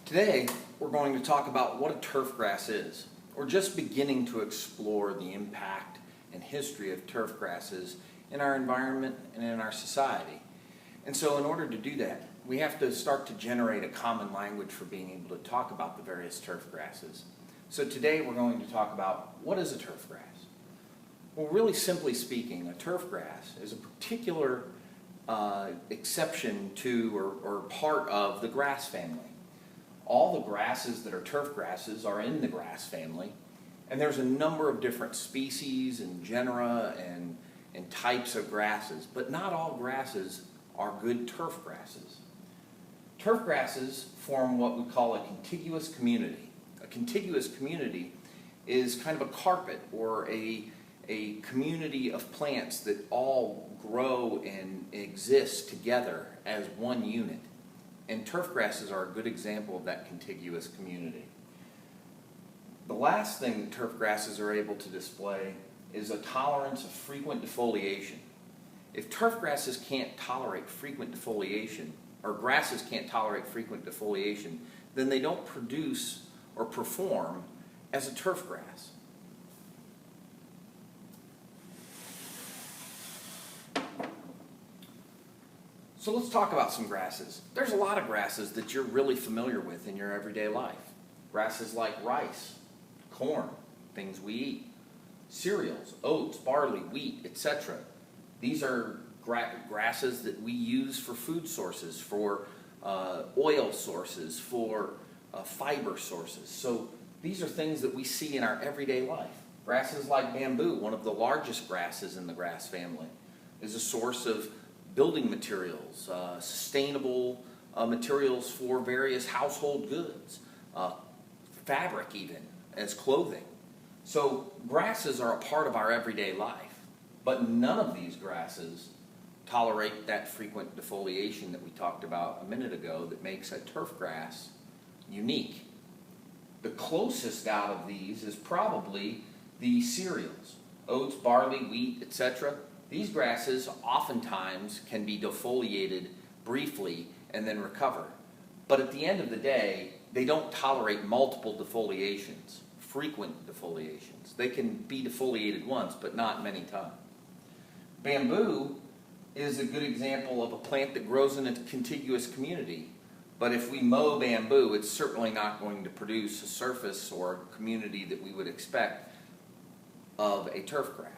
Today, we're going to talk about what a turf grass is. We're just beginning to explore the impact and history of turf grasses in our environment and in our society. And so in order to do that, we have to start to generate a common language for being able to talk about the various turf grasses. So today we're going to talk about what is a turf grass. Well, really simply speaking, a turf grass is a particular exception to or part of the grass family. All the grasses that are turf grasses are in the grass family, and there's a number of different species and genera and types of grasses, but not all grasses are good turf grasses. Turf grasses form what we call a contiguous community. A contiguous community is kind of a carpet or a community of plants that all grow and exist together as one unit. And turf grasses are a good example of that contiguous community. The last thing that turf grasses are able to display is a tolerance of frequent defoliation. If turf grasses can't tolerate frequent defoliation, or grasses can't tolerate frequent defoliation, then they don't produce or perform as a turf grass. So let's talk about some grasses. There's a lot of grasses that you're really familiar with in your everyday life. Grasses like rice, corn, things we eat, cereals, oats, barley, wheat, etc. These are grasses that we use for food sources, for oil sources, for fiber sources. So these are things that we see in our everyday life. Grasses like bamboo, one of the largest grasses in the grass family, is a source of building materials, sustainable materials for various household goods, fabric even, as clothing. So grasses are a part of our everyday life, but none of these grasses tolerate that frequent defoliation that we talked about a minute ago that makes a turf grass unique. The closest out of these is probably the cereals, oats, barley, wheat, etc. These grasses oftentimes can be defoliated briefly and then recover. But at the end of the day, they don't tolerate multiple defoliations, frequent defoliations. They can be defoliated once, but not many times. Bamboo is a good example of a plant that grows in a contiguous community. But if we mow bamboo, it's certainly not going to produce a surface or a community that we would expect of a turf grass.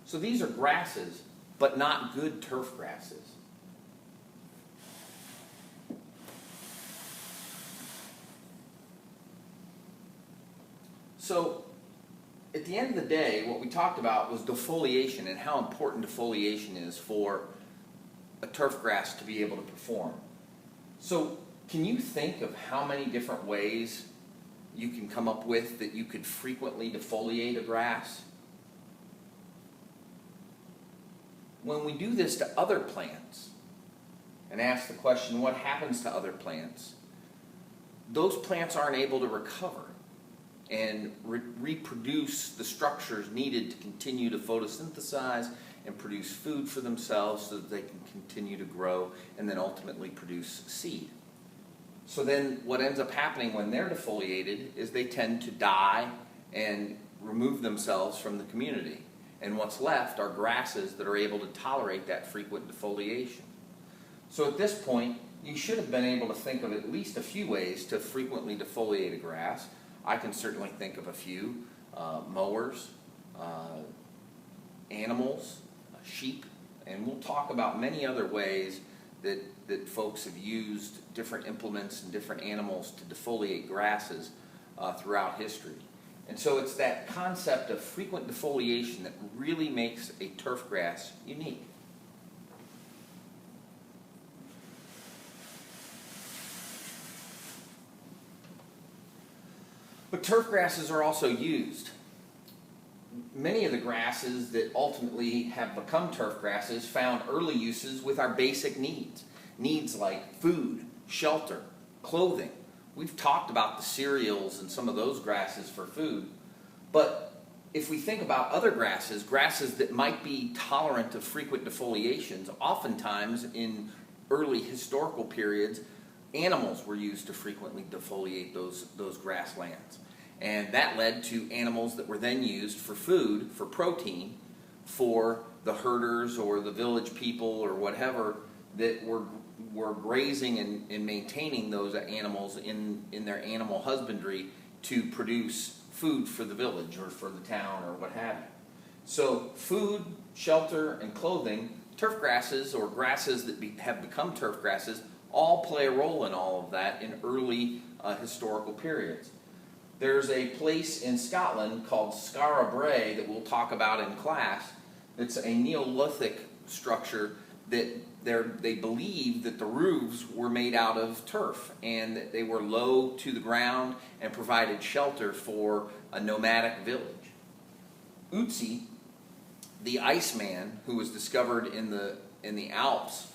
So these are grasses, but not good turf grasses. So at the end of the day, what we talked about was defoliation and how important defoliation is for a turf grass to be able to perform. So can you think of how many different ways you can come up with that you could frequently defoliate a grass? When we do this to other plants and ask the question, what happens to other plants? Those plants aren't able to recover and reproduce the structures needed to continue to photosynthesize and produce food for themselves so that they can continue to grow and then ultimately produce seed. So then what ends up happening when they're defoliated is they tend to die and remove themselves from the community. And what's left are grasses that are able to tolerate that frequent defoliation. So at this point, you should have been able to think of at least a few ways to frequently defoliate a grass. I can certainly think of a few. Mowers, animals, sheep, and we'll talk about many other ways that folks have used different implements and different animals to defoliate grasses throughout history. And so it's that concept of frequent defoliation that really makes a turf grass unique. But turf grasses are also used. Many of the grasses that ultimately have become turf grasses found early uses with our basic needs. Needs like food, shelter, clothing. We've talked about the cereals and some of those grasses for food, but if we think about other grasses, grasses that might be tolerant of frequent defoliations, oftentimes in early historical periods, animals were used to frequently defoliate those grasslands. And that led to animals that were then used for food, for protein, for the herders or the village people or whatever that were grazing and maintaining those animals in their animal husbandry to produce food for the village or for the town or what have you. So food, shelter, and clothing, turf grasses or grasses that have become turf grasses all play a role in all of that in early historical periods. There's a place in Scotland called Skara Brae that we'll talk about in class. It's a Neolithic structure that they believe that the roofs were made out of turf and that they were low to the ground and provided shelter for a nomadic village. Otzi, the Iceman, who was discovered in the Alps,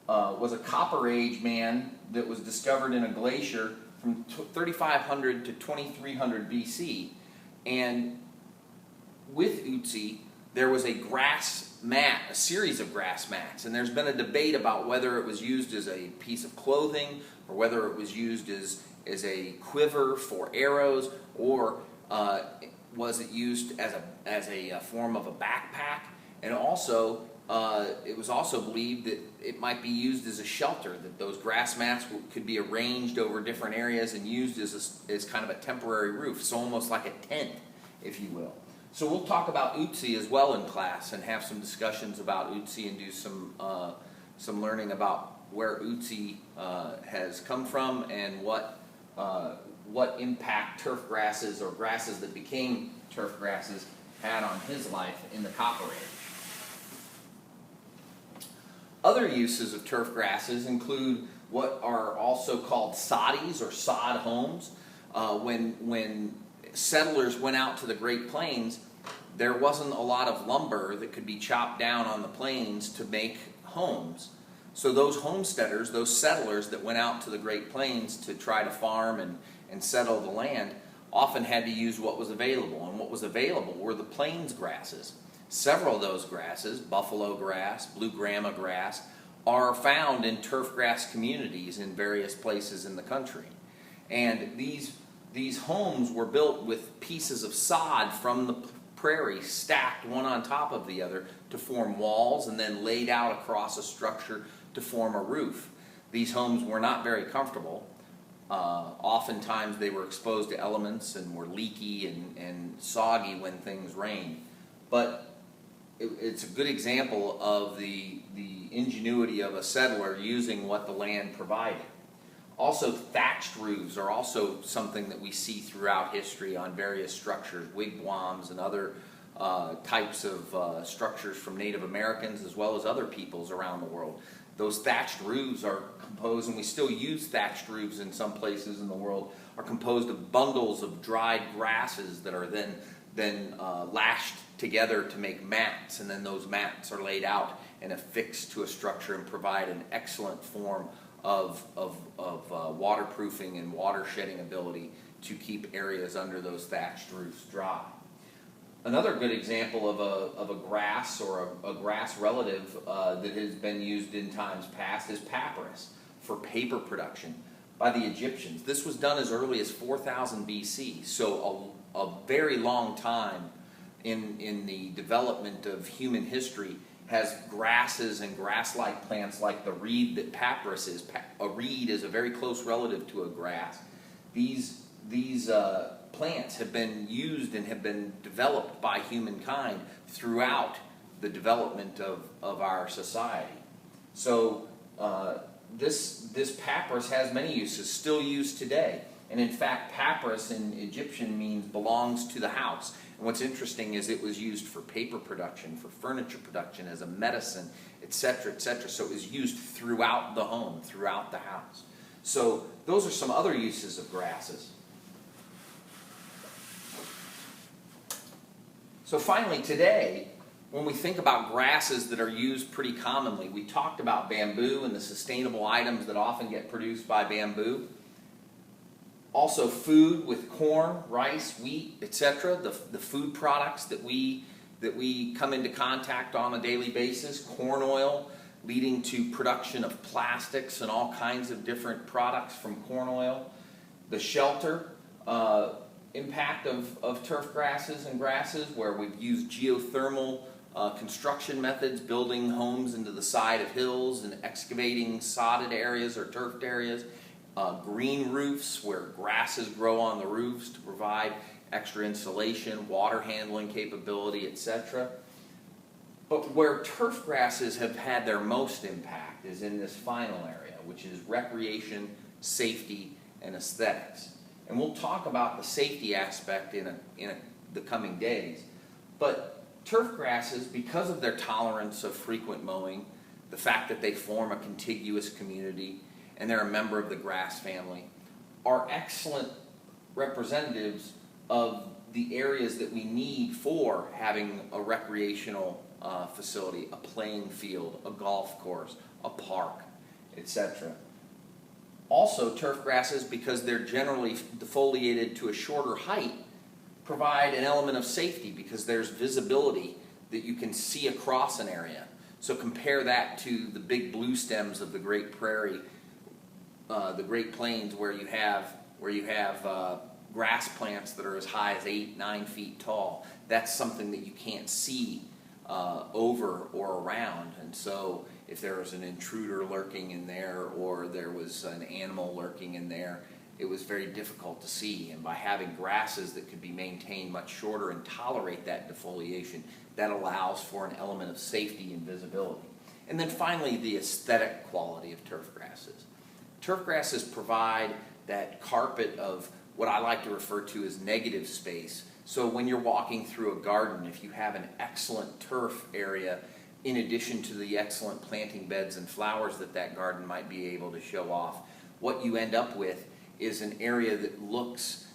was a Copper Age man that was discovered in a glacier from 3500 to 2300 BC. And with Otzi, there was a grass mat, a series of grass mats. And there's been a debate about whether it was used as a piece of clothing or whether it was used as a quiver for arrows, or was it used as a form of a backpack. And also, it was also believed that it might be used as a shelter, that those grass mats could be arranged over different areas and used as kind of a temporary roof, so almost like a tent, if you will. So we'll talk about Otzi as well in class and have some discussions about Otzi and do some learning about where Otzi has come from and what impact turf grasses or grasses that became turf grasses had on his life in the Copper Age. Other uses of turf grasses include what are also called Soddys or sod homes. When settlers went out to the Great Plains, there wasn't a lot of lumber that could be chopped down on the plains to make homes. So those homesteaders, those settlers that went out to the Great Plains to try to farm and settle the land, often had to use what was available. And what was available were the plains grasses. Several of those grasses, buffalo grass, blue grama grass, are found in turf grass communities in various places in the country. And these homes were built with pieces of sod from the prairie stacked one on top of the other to form walls and then laid out across a structure to form a roof. These homes were not very comfortable. Oftentimes they were exposed to elements and were leaky and soggy when things rained. But it's a good example of the ingenuity of a settler using what the land provided. Also, thatched roofs are also something that we see throughout history on various structures, wigwams and other types of structures from Native Americans as well as other peoples around the world. Those thatched roofs are composed, and we still use thatched roofs in some places in the world, are composed of bundles of dried grasses that are then lashed together to make mats, and then those mats are laid out and affixed to a structure and provide an excellent form of waterproofing and water shedding ability to keep areas under those thatched roofs dry. Another good example of a grass or a grass relative that has been used in times past is papyrus for paper production by the Egyptians. This was done as early as 4000 BC, so a very long time in the development of human history has grasses and grass-like plants like the reed that papyrus is. A reed is a very close relative to a grass. These plants have been used and have been developed by humankind throughout the development of our society. So this papyrus has many uses, still used today. And in fact, papyrus in Egyptian means belongs to the house. And what's interesting is it was used for paper production, for furniture production, as a medicine, etc., etc. So it was used throughout the home, throughout the house. So those are some other uses of grasses. So finally, today, when we think about grasses that are used pretty commonly, we talked about bamboo and the sustainable items that often get produced by bamboo. Also food with corn, rice, wheat, etc., the food products that we come into contact on a daily basis, corn oil, leading to production of plastics and all kinds of different products from corn oil. The shelter impact of turf grasses and grasses, where we've used geothermal construction methods, building homes into the side of hills and excavating sodded areas or turfed areas. Green roofs, where grasses grow on the roofs to provide extra insulation, water handling capability, etc. But where turf grasses have had their most impact is in this final area, which is recreation, safety, and aesthetics. And we'll talk about the safety aspect in the coming days. But turf grasses, because of their tolerance of frequent mowing, the fact that they form a contiguous community, and they're a member of the grass family, are excellent representatives of the areas that we need for having a recreational facility, a playing field, a golf course, a park, etc. Also, turf grasses, because they're generally defoliated to a shorter height, provide an element of safety because there's visibility that you can see across an area. So compare that to the big blue stems of the Great Prairie, the Great Plains, where you have grass plants that are as high as 8-9 feet tall. That's something that you can't see over or around, and so if there was an intruder lurking in there or there was an animal lurking in there, it was very difficult to see. And by having grasses that could be maintained much shorter and tolerate that defoliation, that allows for an element of safety and visibility. And then finally, the aesthetic quality of turf grasses. Turf grasses provide that carpet of what I like to refer to as negative space. So when you're walking through a garden, if you have an excellent turf area, in addition to the excellent planting beds and flowers that garden might be able to show off, what you end up with is an area that looks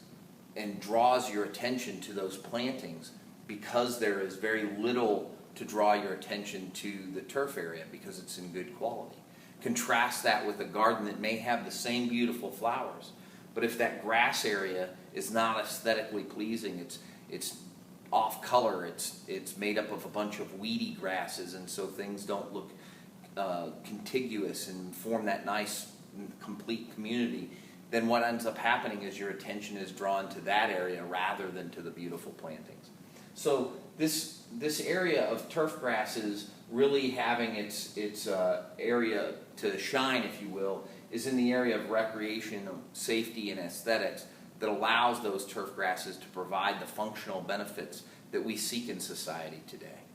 and draws your attention to those plantings, because there is very little to draw your attention to the turf area because it's in good quality. Contrast that with a garden that may have the same beautiful flowers, but if that grass area is not aesthetically pleasing, it's off color, it's made up of a bunch of weedy grasses, and so things don't look contiguous and form that nice complete community, then what ends up happening is your attention is drawn to that area rather than to the beautiful plantings. So this area of turf grasses really having its area to shine, if you will, is in the area of recreation, safety, and aesthetics that allows those turf grasses to provide the functional benefits that we seek in society today.